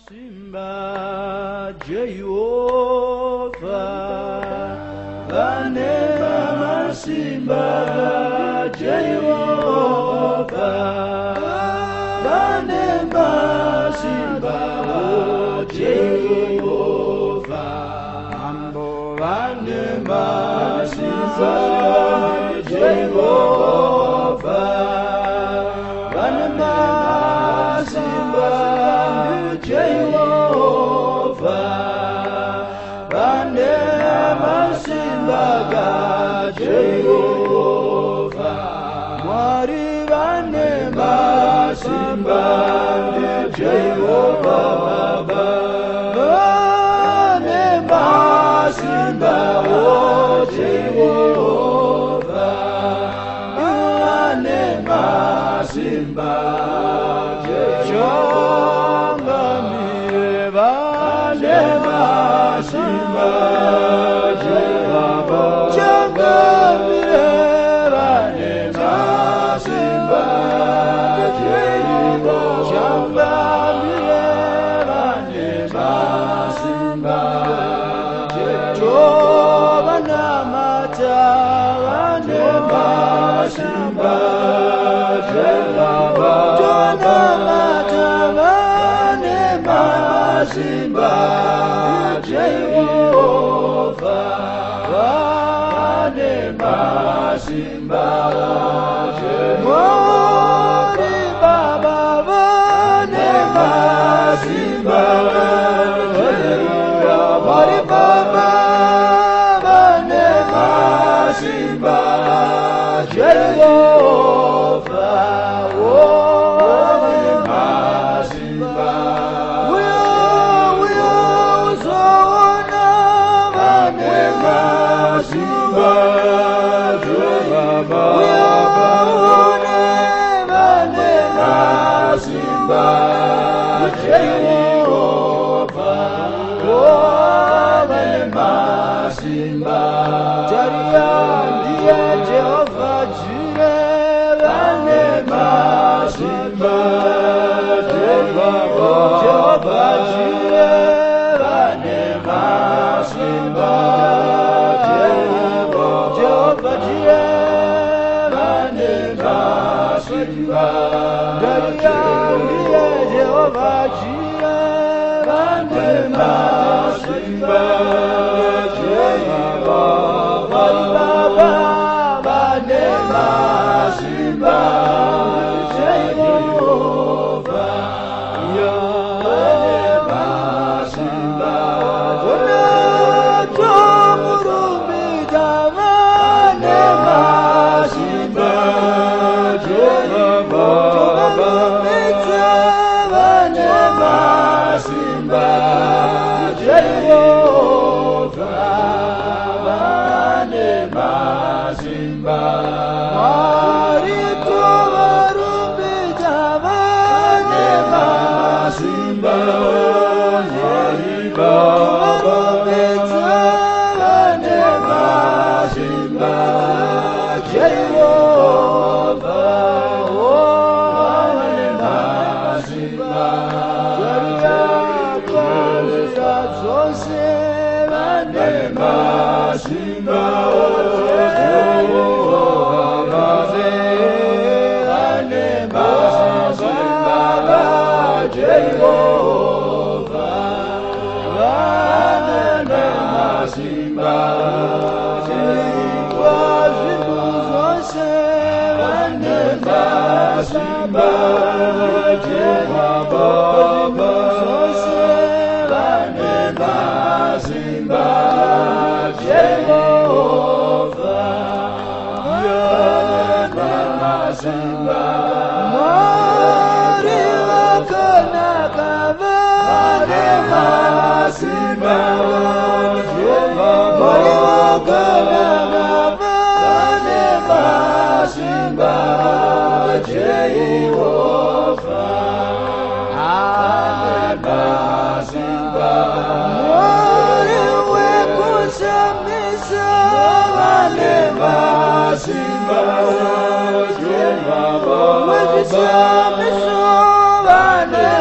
Simba Jehova Vanema Simba Jehova Vanema Simba Jehova Ambo Vanema Simba Jehova Vanema Simba Jehova Vanema Simba Jehova Mwari Vanema Simba Jehova Vanema Simba Jehova Vanema Simba Jehova Vanema Simba Jehova Changamire Vanema Simba Jehova Changamire Vanema Simba Jehova Namata Vanema Simba Jehova Namata Vanema Simba Jehova Vanema Simba Jehova Baba Vanema Simba Jehova Baba Vanema Simba Jehova Vanema Simba Simba Jehova Vanema Simba Jehova Vanema Simba Jaria ndiye Jehova Jireh Vanema Simba Jehova Jireh Vanema Simba Jehova Jireh Vanema Simba Daria ndiye Jehova Jireh Vanema Simba Jehova Baba Vanema Simba Jehova Vanema Simba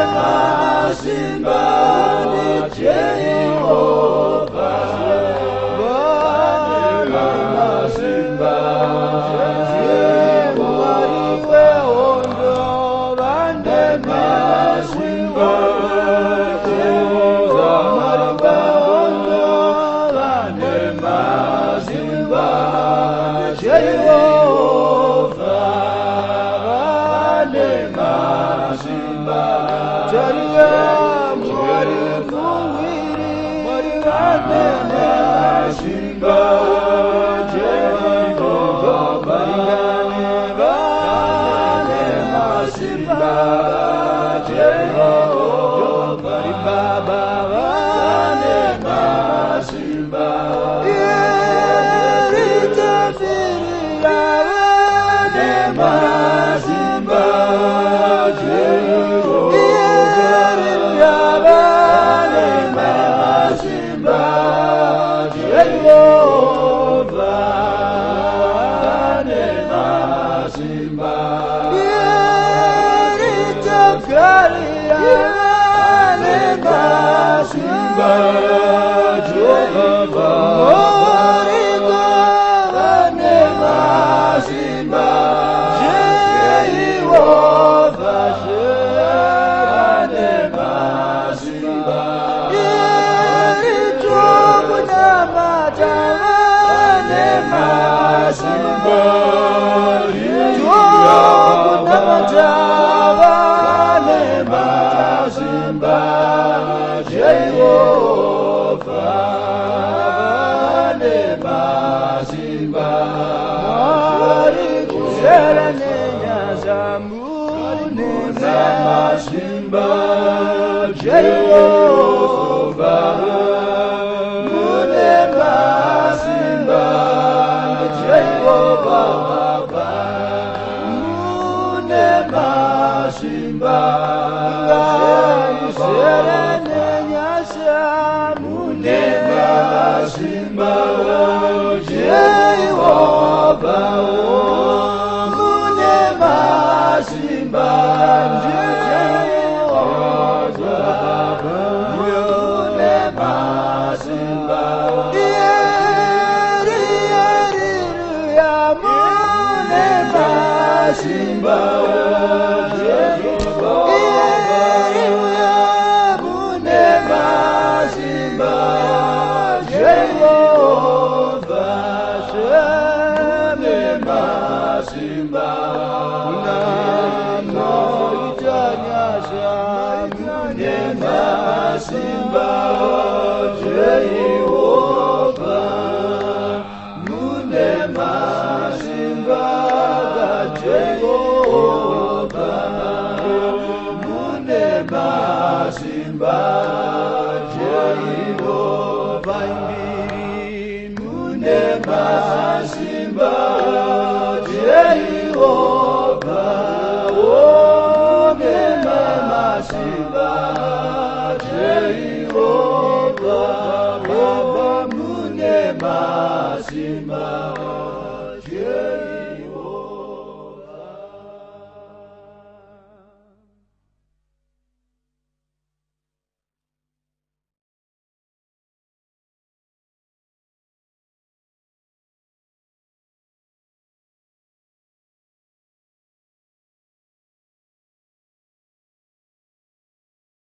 Simba, Simba, Jehovah, Simba, Simba.